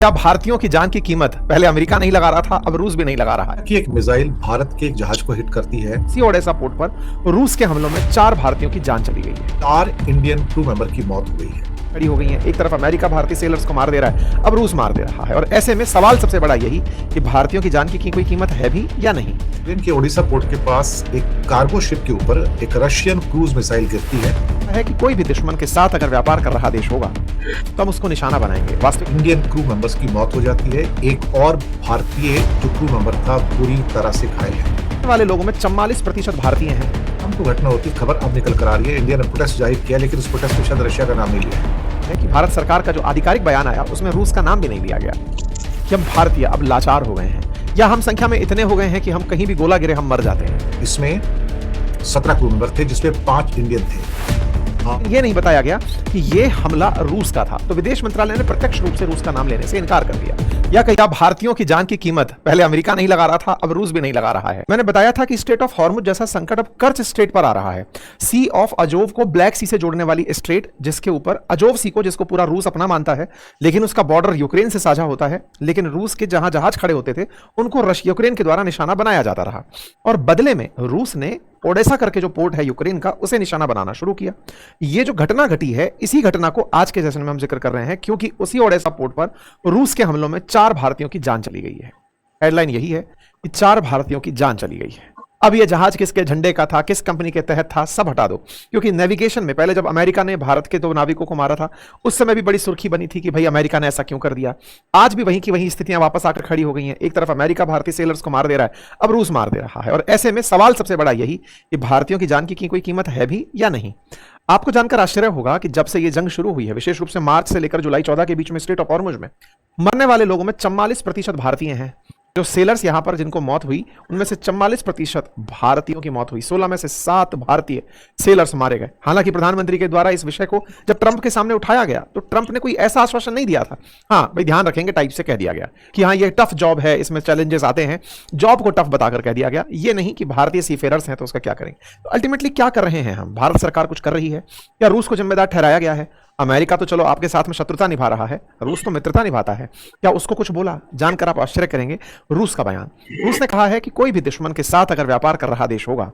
क्या भारतीयों की जान की कीमत पहले अमेरिका नहीं लगा रहा था, अब रूस भी नहीं लगा रहा है। कि एक मिसाइल भारत के एक जहाज को हिट करती है। सी ओडेसा पोर्ट पर रूस के हमलों में 4 भारतीयों की जान चली गई है। 4 इंडियन क्रू मेंबर की मौत हुई है। खड़ी हो गई है। एक तरफ अमेरिका भारतीय सेलर्स को मार दे रहा है, अब रूस मार दे रहा है। और ऐसे में सवाल सबसे बड़ा यही कि भारतीयों की जान की कोई कीमत है भी या नहीं। यूक्रेन के ओडिशा पोर्ट के पास एक कार्गो शिप के ऊपर एक रशियन क्रूज मिसाइल गिरती है कि कोई भी दुश्मन के साथ अगर व्यापार कर रहा देश होगा तो हम उसको निशाना बनाएंगे। वास्तविक इंडियन क्रू मेंबर्स की मौत हो जाती है। एक और भारतीय जो क्रू मेंबर था पूरी तरह से घायल है। वाले लोगों में 44% भारतीय हैं। हमको घटना होती खबर अब निकल कर आ रही है। इंडिया ने प्रोटेस्ट जाहिर किया, लेकिन उस प्रोटेस्ट में शायद रशिया का नाम नहीं लिया कि भारत सरकार का जो आधिकारिक बयान आया उसमें रूस का नाम भी नहीं लिया गया कि हम भारतीय अब लाचार हो गए हैं या हम संख्या में इतने हो गए हैं कि हम कहीं भी गोला गिरे हम मर जाते हैं। इसमें 17 क्रू मेंबर थे, जिसमें 5 इंडियन थे। ये नहीं बताया गया कि ये हमला रूस का था, तो विदेश मंत्रालय ने प्रत्यक्ष रूप से रूस का नाम लेने से इनकार कर दिया। या कहीं भारतीयों की जान की कीमत पहले अमेरिका नहीं लगा रहा था, अब रूस भी नहीं लगा रहा है। मैंने बताया था कि स्ट्रेट ऑफ हॉर्मुज जैसा संकट अब कर्च स्ट्रेट पर आ रहा है। सी ऑफ अजोव को ब्लैक सी से जोड़ने वाली स्ट्रेट, जिसके ऊपर अजोव सी को, जिसको पूरा रूस अपना मानता है, लेकिन उसका बॉर्डर यूक्रेन से साझा होता है। लेकिन रूस के जहां जहाज खड़े होते थे उनको यूक्रेन के द्वारा निशाना बनाया जाता रहा और बदले में रूस ने ओडेसा करके जो पोर्ट है यूक्रेन का, उसे निशाना बनाना शुरू किया। ये जो घटना घटी है, इसी घटना को आज के सेशन में हम जिक्र कर रहे हैं, क्योंकि उसी ओडेसा पोर्ट पर रूस के हमलों में 4 भारतीयों की जान चली गई है। हेडलाइन यही है कि 4 भारतीयों की जान चली गई है। अब ये जहाज किसके झंडे का था, किस कंपनी के तहत था, सब हटा दो, क्योंकि नेविगेशन में पहले जब अमेरिका ने भारत के 2 नाविकों को मारा था उस समय भी बड़ी सुर्खी बनी थी कि भाई अमेरिका ने ऐसा क्यों कर दिया। आज भी वहीं की वहीं स्थितियां वापस आकर खड़ी हो गई हैं। एक तरफ अमेरिका भारतीय सेलर्स को मार दे रहा है, अब रूस मार दे रहा है। और ऐसे में सवाल सबसे बड़ा यही कि भारतीयों की जान की कोई कीमत है भी या नहीं। आपको जानकर आश्चर्य होगा कि जब से ये जंग शुरू हुई है, विशेष रूप से मार्च से लेकर जुलाई 14 के बीच में स्ट्रेट ऑफ हॉर्मुज में मरने वाले लोगों में 44% भारतीय हैं। जो सेलर्स यहां पर जिनको मौत हुई उनमें से 44% भारतीयों की मौत हुई। 16 में से 7 भारतीय सेलर्स मारे गए। हालांकि प्रधानमंत्री के द्वारा इस विषय को जब ट्रंप के सामने उठाया गया तो ट्रंप ने कोई ऐसा आश्वासन नहीं दिया था। हाँ भाई ध्यान रखेंगे टाइप से कह दिया गया कि हाँ ये टफ जॉब है, इसमें चैलेंजेस आते हैं, जॉब को टफ बताकर कह दिया गया। ये नहीं कि भारतीय सीफेरर्स हैं तो उसका क्या करेंगे। तो अल्टीमेटली क्या कर रहे हैं हम? भारत सरकार कुछ कर रही है या रूस को जिम्मेदार ठहराया गया है? अमेरिका तो चलो आपके साथ में शत्रुता निभा रहा है, रूस तो मित्रता निभाता है। क्या उसको कुछ बोला? जानकर आप आश्चर्य करेंगे। रूस का बयान, रूस ने कहा है कि कोई भी दुश्मन के साथ अगर व्यापार कर रहा देश होगा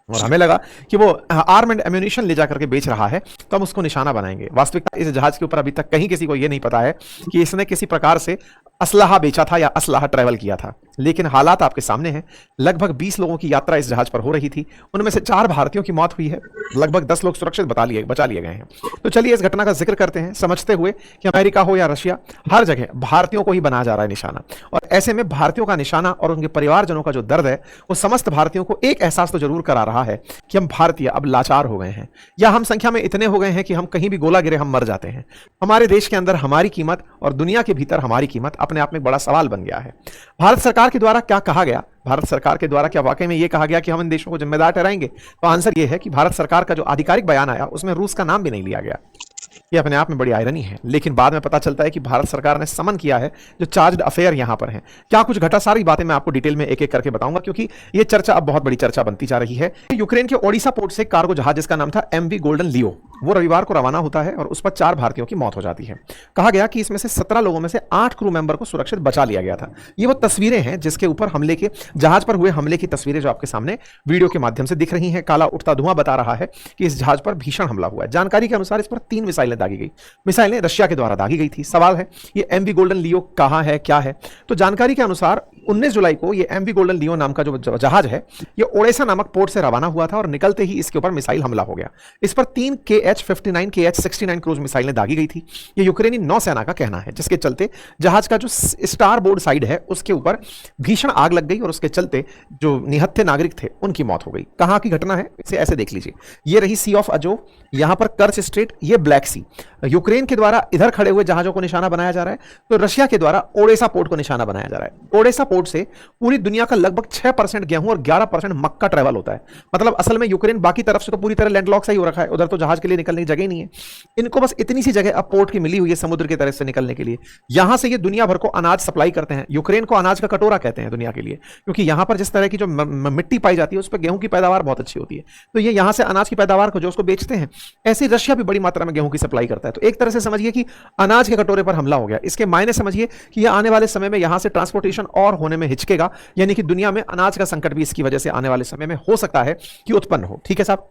और हमें लगा कि वो आर्म एंड एम्यूनिशन ले जाकर के बेच रहा है तो हम उसको निशाना बनाएंगे। वास्तविकता इस जहाज के ऊपर अभी तक कहीं किसी को यह नहीं पता है कि इसने किसी प्रकार से असलाहा बेचा था या असलाहा ट्रैवल किया था, लेकिन हालात आपके सामने हैं। लगभग 20 लोगों की यात्रा इस जहाज पर हो रही थी, उनमें से 4 भारतीयों की मौत हुई है। लगभग 10 लोग सुरक्षित बचा लिए गए हैं। तो चलिए इस घटना का जिक्र करते हैं, समझते हुए कि अमेरिका हो या रशिया, हर जगह भारतीयों को ही बनाया जा रहा है निशाना। और ऐसे में भारतीयों का निशाना और उनके परिवारजनों का जो दर्द है वो समस्त भारतीयों को एक एहसास तो जरूर करा रहा है कि हम भारतीय अब लाचार हो गए हैं या हम संख्या में इतने हो गए हैं कि हम कहीं भी गोला गिरे हम मर जाते हैं। हमारे देश के अंदर हमारी कीमत और दुनिया के भीतर हमारी कीमत अपने आप में एक बड़ा सवाल बन गया है। भारत सरकार के द्वारा क्या कहा गया? भारत सरकार के द्वारा क्या वाकई में यह कहा गया कि हम इन देशों को जिम्मेदार ठहराएंगे? तो आंसर यह है कि भारत सरकार का जो आधिकारिक बयान आया उसमें रूस का नाम भी नहीं लिया गया। ये अपने आप में बड़ी आयरनी है। लेकिन बाद में पता चलता है कि भारत सरकार ने समन किया है जो चार्ज्ड अफेयर यहां पर हैं। क्या कुछ घटा, सारी बातें मैं आपको डिटेल में एक एक करके बताऊंगा, क्योंकि ये चर्चा अब बहुत बड़ी चर्चा बनती जा रही है। यूक्रेन के ओडिशा पोर्ट से कार्गो जहाज जिसका नाम था एमवी गोल्डन लियो, वो रविवार को रवाना होता है और उस पर 4 भारतीयों की मौत हो जाती है। कहा गया कि इसमें से 17 लोगों में से 8 क्रू मेंबर को सुरक्षित बचा लिया गया था। ये वो तस्वीरें हैं जिसके ऊपर हमले के, जहाज पर हुए हमले की तस्वीरें जो आपके सामने वीडियो के माध्यम से दिख रही हैं। काला उठता धुआं बता रहा है कि इस जहाज पर भीषण हमला हुआ है। जानकारी के अनुसार इस पर 3 मिसाइलें दागी गई। मिसाइलें रशिया के द्वारा दागी गई थी। सवाल है ये एमवी गोल्डन लियो कहां है, क्या है? तो जानकारी के अनुसार 19 जुलाई को ये एमवी गोल्डन लियो नाम का जो जहाज है ये ओडेसा नामक पोर्ट से रवाना हुआ था और निकलते ही इसके ऊपर मिसाइल हमला हो गया। इस पर 3 KH-59 KH-69 क्रूज मिसाइलें दागी गई थी। ये यूक्रेनी नौसेना का कहना है, जिसके चलते जहाज का जो स्टार बोर्ड साइड है उसके ऊपर भीषण आग लग गई और उसके चलते जो निहत्थे नागरिक थे उनकी मौत हो गई। कहां की घटना है इसे ऐसे देख लीजिए। ये रही सी ऑफ अजोव, यहां पर कर्च स्ट्रेट, ये ब्लैक सी। यूक्रेन के द्वारा इधर खड़े हुए जहाजों को निशाना बनाया जा रहा है, तो रशिया के द्वारा ओडेसा पोर्ट को निशाना बनाया जा रहा है। ओडेसा पोर्ट से पूरी दुनिया का लगभग 6% गेहूं और 11% मक्का ट्रैवल होता है। मतलब असल में यूक्रेन बाकी तरफ से तो पूरी तरह लैंडलॉक सा ही हो रखा है, उधर तो जहाज के लिए निकलने की जगह ही नहीं है। इनको बस इतनी सी जगह अब पोर्ट की मिली हुई है समुद्र की तरफ से निकलने के लिए। यहां से ये दुनिया भर को अनाज सप्लाई करते हैं। यूक्रेन को अनाज का कटोरा कहते हैं दुनिया के लिए, क्योंकि यहां पर जिस तरह की जो मिट्टी पाई जाती है उस पर गेहूं की पैदावार बहुत अच्छी होती है। तो ये यहां से अनाज की पैदावार को जो उसको बेचते हैं, ऐसे रशिया भी बड़ी मात्रा में गेहूं की सप्लाई करता है। तो एक तरह से समझिए कि अनाज के कटोरे पर हमला हो गया। इसके मायने समझिए कि यह आने वाले समय में यहां से ट्रांसपोर्टेशन और होने में हिचकेगा, यानी कि दुनिया में अनाज का संकट भी इसकी वजह से आने वाले समय में हो सकता है कि उत्पन्न हो। ठीक है साहब,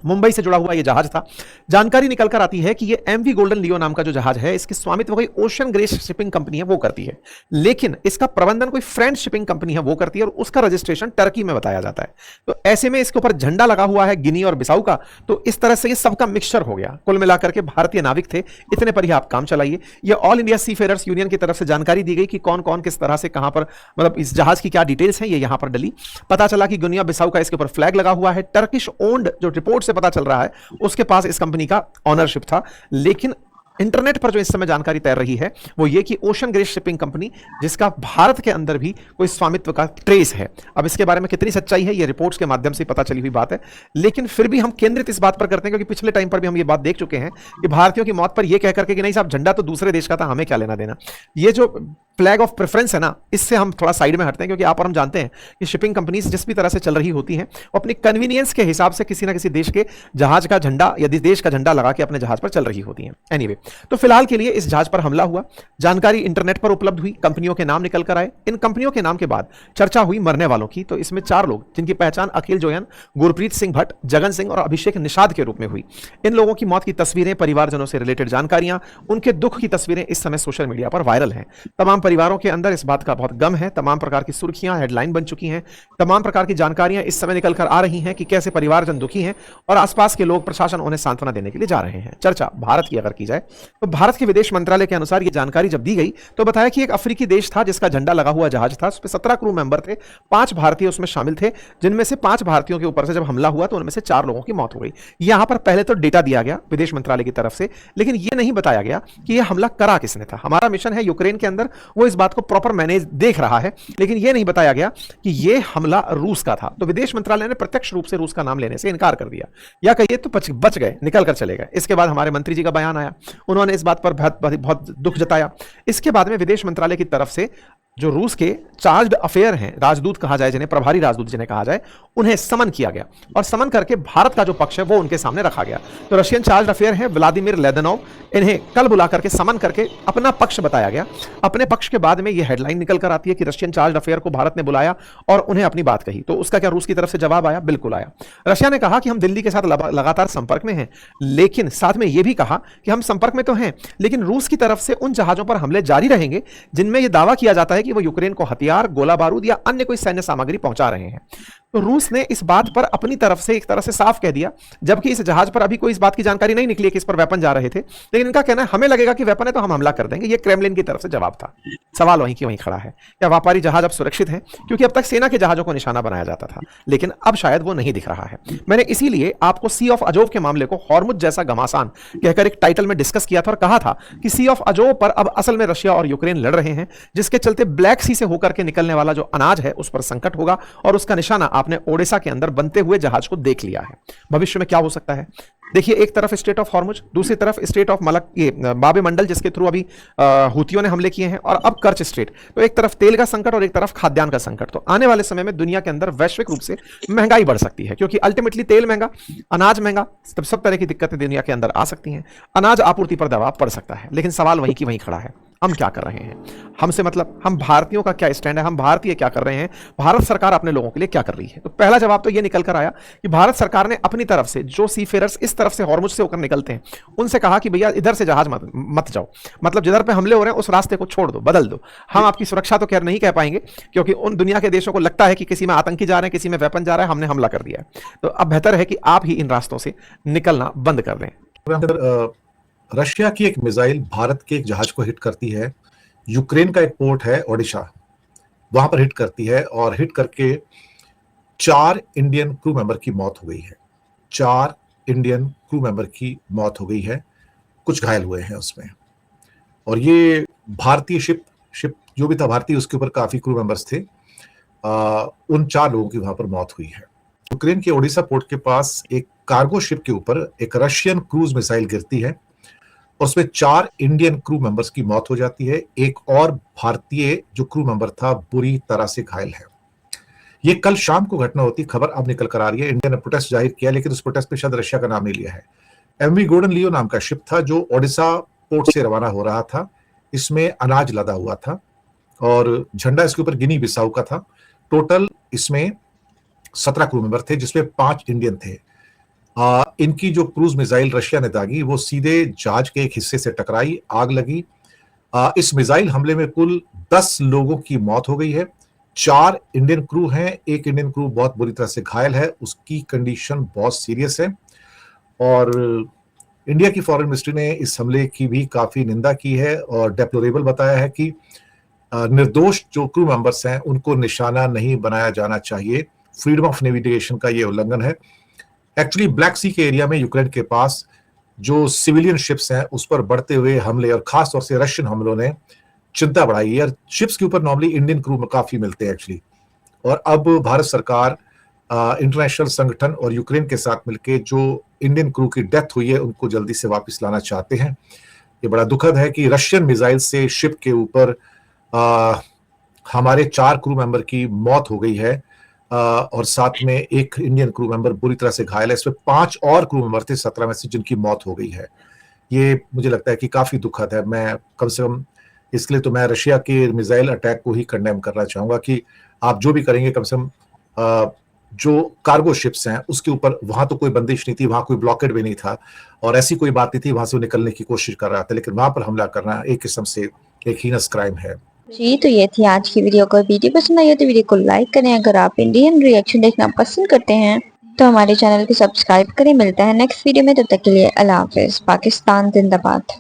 मुंबई से जुड़ा हुआ यह जहाज था। जानकारी निकल कर आती है कि यह एमवी गोल्डन लियो नाम का जो जहाज है, इसकी स्वामित्व कोई ओशन ग्रेस शिपिंग कंपनी है वो करती है, लेकिन इसका प्रबंधन कोई फ्रेंच शिपिंग कंपनी है वो करती है, और उसका रजिस्ट्रेशन टर्की में बताया जाता है। तो ऐसे में इसके ऊपर झंडा लगा हुआ है गिनी और बिसाऊ का, तो इस तरह से ये सबका मिक्सचर हो गया। कुल मिलाकर के भारतीय नाविक थे, इतने पर ही आप काम चलाइए। ये ऑल इंडिया सी फेयरर्स यूनियन की तरफ से जानकारी दी गई कि कौन कौन किस तरह से कहां पर, मतलब इस जहाज की क्या डिटेल्स हैं, ये यहां पर डली। पता चला कि गुनिया बिसाऊ का इसके ऊपर फ्लैग लगा हुआ है। टर्किश ओन्ड, जो रिपोर्ट से पता चल रहा है, उसके पास इस कंपनी का ऑनरशिप था। लेकिन इंटरनेट पर जो इस समय जानकारी तैर रही है वो ये कि ओशन ग्रेस शिपिंग कंपनी, जिसका भारत के अंदर भी कोई स्वामित्व का ट्रेस है। अब इसके बारे में कितनी सच्चाई है, ये रिपोर्ट्स के माध्यम से पता चली हुई बात है, लेकिन फिर भी हम केंद्रित इस बात पर करते हैं क्योंकि पिछले टाइम पर भी हम ये बात देख चुके हैं कि भारतीयों की मौत पर यह कह करके कि नहीं साहब, झंडा तो दूसरे देश का था, हमें क्या लेना देना। ये जो फ्लैग ऑफ प्रेफरेंस है ना, इससे हम थोड़ा साइड में हटते हैं, क्योंकि आप और हम जानते हैं कि शिपिंग कंपनीज जिस भी तरह से चल रही होती हैं, वो अपनी कन्वीनियंस के हिसाब से किसी ना किसी देश के जहाज का झंडा या देश का झंडा लगा के अपने जहाज पर चल रही होती हैं। एनीवे, तो फिलहाल के लिए इस जहाज पर हमला हुआ, जानकारी इंटरनेट पर उपलब्ध हुई, कंपनियों के नाम निकल कर आए। इन कंपनियों के नाम के बाद चर्चा हुई मरने वालों की, तो इसमें 4 लोग जिनकी पहचान अखिल जोयन, गुरप्रीत सिंह भट्ट, जगन सिंह और अभिषेक निषाद के रूप में हुई। इन लोगों की मौत की तस्वीरें, परिवारजनों से रिलेटेड जानकारियां, उनके दुख की तस्वीरें इस समय सोशल मीडिया पर वायरल हैं। तमाम परिवारों के अंदर इस बात का बहुत गम है, तमाम प्रकार की सुर्खियां हेडलाइन बन चुकी हैं, तमाम प्रकार की जानकारियां इस समय निकल कर आ रही हैं कि कैसे परिवारजन दुखी हैं और आसपास के लोग, प्रशासन उन्हें सांत्वना देने के लिए जा रहे हैं। चर्चा भारत की अगर की जाए तो भारत के विदेश मंत्रालय के अनुसार यह जानकारी जब दी गई तो बताया कि एक अफ्रीकी देश था जिसका झंडा लगा हुआ जहाज था, उस पर 17 क्रू मेंबर थे, 5 भारतीय उसमें शामिल थे, जिनमें से 5 भारतीयों के ऊपर से जब हमला हुआ तो उनमें से 4 लोगों की मौत हो गई। यहां पर पहले तो डेटा दिया गया विदेश मंत्रालय की तरफ से, लेकिन यह नहीं बताया गया कि यह हमला करा किसने था। हमारा मिशन है यूक्रेन के अंदर, वो इस बात को प्रॉपर मैनेज देख रहा है, लेकिन यह नहीं बताया गया कि यह हमला रूस का था। तो विदेश मंत्रालय ने प्रत्यक्ष रूप से रूस का नाम लेने से इनकार कर दिया, या कहिए तो बच गए, निकल कर चले गए। इसके बाद हमारे मंत्री जी का बयान आया, उन्होंने इस बात पर बहुत दुख जताया। इसके बाद में विदेश मंत्रालय की तरफ से जो रूस के चार्ज्ड अफेयर हैं, राजदूत कहा जाए जिन्हें, प्रभारी राजदूत जिन्हें कहा जाए, उन्हें समन किया गया और समन करके भारत का जो पक्ष है वो उनके सामने रखा गया। तो रशियन चार्ज्ड अफेयर हैं व्लादिमीर लेदनोव, इन्हें कल बुला करके समन करके अपना पक्ष बताया गया। अपने पक्ष के बाद में यह हेडलाइन निकल कर आती है कि रशियन चार्ज्ड अफेयर को भारत ने बुलाया और उन्हें अपनी बात कही। तो उसका क्या रूस की तरफ से जवाब आया? बिल्कुल आया। रशिया ने कहा कि हम दिल्ली के साथ लगातार संपर्क में हैं, लेकिन साथ में यह भी कहा कि हम संपर्क में तो हैं, लेकिन रूस की तरफ से उन जहाजों पर हमले जारी रहेंगे जिनमें यह दावा किया जाता है कि वो यूक्रेन को हथियार, गोला बारूद या अन्य कोई सैन्य सामग्री पहुंचा रहे हैं। तो रूस ने इस बात पर अपनी तरफ से एक तरह से साफ कह दिया, जबकि इस जहाज पर अभी कोई इस बात की जानकारी नहीं निकली कि इस पर वेपन जा रहे थे, लेकिन इनका कहना है हमें लगेगा कि वेपन है तो हम हमला कर देंगे। ये क्रेमलिन की तरफ से जवाब था। सवाल वहीं की वहीं खड़ा है, क्या व्यापारी जहाज अब सुरक्षित हैं? क्योंकि अब तक सेना के जहाजों को निशाना बनाया जाता था, लेकिन अब शायद वो नहीं दिख रहा है। मैंने इसीलिए आपको सी ऑफ अजोव के मामले को हॉर्मुज जैसा घमासान कहकर एक टाइटल में डिस्कस किया था और कहा था कि सी ऑफ अजोव पर अब असल में रशिया और यूक्रेन लड़ रहे हैं, जिसके चलते ब्लैक सी से होकर के निकलने वाला जो अनाज है उस पर संकट होगा, और उसका निशाना आपने ओडिशा के अंदर बनते हुए जहाज को देख लिया है। भविष्य में क्या हो सकता है? देखिए, एक तरफ स्टेट ऑफ हॉर्मुज, दूसरी तरफ स्टेट ऑफ मलक, ये बाबे मंडल जिसके थ्रू अभी हुतियों ने हमले किए हैं, और अब कर्च स्ट्रेट। तो एक तरफ तेल का संकट और एक तरफ खाद्यान्न का संकट। तो आने वाले समय में दुनिया के अंदर वैश्विक रूप से महंगाई बढ़ सकती है, क्योंकि अल्टीमेटली तेल महंगा, अनाज महंगा, सब तरह की दिक्कतें दुनिया के अंदर आ सकती हैं। अनाज आपूर्ति पर दबाव पड़ सकता है, लेकिन सवाल वहीं की वहीं खड़ा है, हम क्या कर रहे हैं? हमसे मतलब हम भारतीयों का क्या स्टैंड है? हम भारतीय क्या कर रहे हैं? भारत सरकार अपने लोगों के लिए क्या कर रही है? तो पहला जवाब तो ये निकल कर आया कि भारत सरकार ने अपनी तरफ से जो सीफेयरर्स इस तरफ से हॉर्मुज से होकर निकलते हैं, उनसे कहा कि भैया इधर से जहाज मत जाओ, मतलब जिधर पे हमले हो रहे हैं उस रास्ते को छोड़ दो, बदल दो। हम आपकी सुरक्षा तो खैर नहीं कह पाएंगे, क्योंकि उन दुनिया के देशों को लगता है कि किसी में आतंकी जा रहे हैं, किसी में वेपन जा रहा है, हमने हमला कर दिया है। तो अब बेहतर है कि आप ही इन रास्तों से निकलना बंद कर दें। रशिया की एक मिसाइल भारत के एक जहाज को हिट करती है, यूक्रेन का एक पोर्ट है ओडिशा, वहां पर हिट करती है, और हिट करके 4 इंडियन क्रू मेंबर की मौत हो गई है। 4 इंडियन क्रू मेंबर की मौत हो गई है, कुछ घायल हुए हैं उसमें। और ये भारतीय शिप जो भी था भारतीय, उसके ऊपर काफी क्रू मेंबर्स थे। उन 4 लोगों की वहां पर मौत हुई है। यूक्रेन के ओडिशा पोर्ट के पास एक कार्गो शिप के ऊपर एक रशियन क्रूज मिसाइल गिरती है, उसमें 4 इंडियन क्रू मेंबर्स की मौत हो जाती है। एक और भारतीय जो क्रू मेंबर था बुरी तरह से घायल है। ये कल शाम को घटना होती, खबर अब निकल कर आ रही है। इंडिया ने प्रोटेस्ट जाहिर किया, लेकिन उस प्रोटेस्ट में शायद रशिया का नाम नहीं लिया है। एमवी गोल्डन लियो नाम का शिप था जो ओडिशा पोर्ट से रवाना हो रहा था। इसमें अनाज लदा हुआ था और झंडा इसके ऊपर गिनी बिसाऊ का था। टोटल इसमें 17 क्रू मेंबर थे जिसमें 5 इंडियन थे। इनकी जो क्रूज मिसाइल रशिया ने दागी वो सीधे जहाज के एक हिस्से से टकराई, आग लगी। इस मिसाइल हमले में कुल 10 लोगों की मौत हो गई है। 4 इंडियन क्रू हैं, एक इंडियन क्रू बहुत बुरी तरह से घायल है, उसकी कंडीशन बहुत सीरियस है। और इंडिया की फॉरेन मिनिस्ट्री ने इस हमले की भी काफी निंदा की है और डेप्लोरेबल बताया है कि निर्दोष जो क्रू मेंबर्स हैं उनको निशाना नहीं बनाया जाना चाहिए। फ्रीडम ऑफ नेविगेशन का ये उल्लंघन है। एक्चुअली ब्लैक सी के एरिया में यूक्रेन के पास जो सिविलियन शिप्स हैं उस पर बढ़ते हुए हमले और खास तौर से रशियन हमलों ने चिंता बढ़ाई है। और शिप्स के ऊपर नॉर्मली इंडियन क्रू काफी मिलते हैं एक्चुअली। और अब भारत सरकार इंटरनेशनल संगठन और यूक्रेन के साथ मिलकर जो इंडियन क्रू की डेथ हुई है उनको जल्दी से वापस लाना चाहते हैं। ये बड़ा दुखद है कि रशियन मिसाइल से शिप के ऊपर हमारे 4 क्रू मेंबर की मौत हो गई है और साथ में एक इंडियन क्रू मेंबर बुरी तरह से घायल है। इसमें 5 और क्रू मेंबर थे 17 में से जिनकी मौत हो गई है। ये मुझे लगता है कि काफी दुखद है। मैं कम से कम इसके लिए तो मैं रशिया के मिसाइल अटैक को ही कंडेम करना चाहूंगा कि आप जो भी करेंगे कम से कम जो कार्गो शिप्स हैं उसके ऊपर, वहां तो कोई बंदिश नहीं थी, वहां कोई ब्लॉकेड भी नहीं था और ऐसी कोई बात नहीं थी, वहां से वो निकलने की कोशिश कर रहा था, लेकिन वहां पर हमला करना एक किस्म से एक हीनस क्राइम है। जी, तो ये थी आज की वीडियो। अगर वीडियो पसंद आई हो तो वीडियो को लाइक करें। अगर आप इंडियन रिएक्शन देखना पसंद करते हैं तो हमारे चैनल को सब्सक्राइब करें। मिलता है नेक्स्ट वीडियो में, तब तक के लिए अल्लाह हाफिज। पाकिस्तान जिंदाबाद।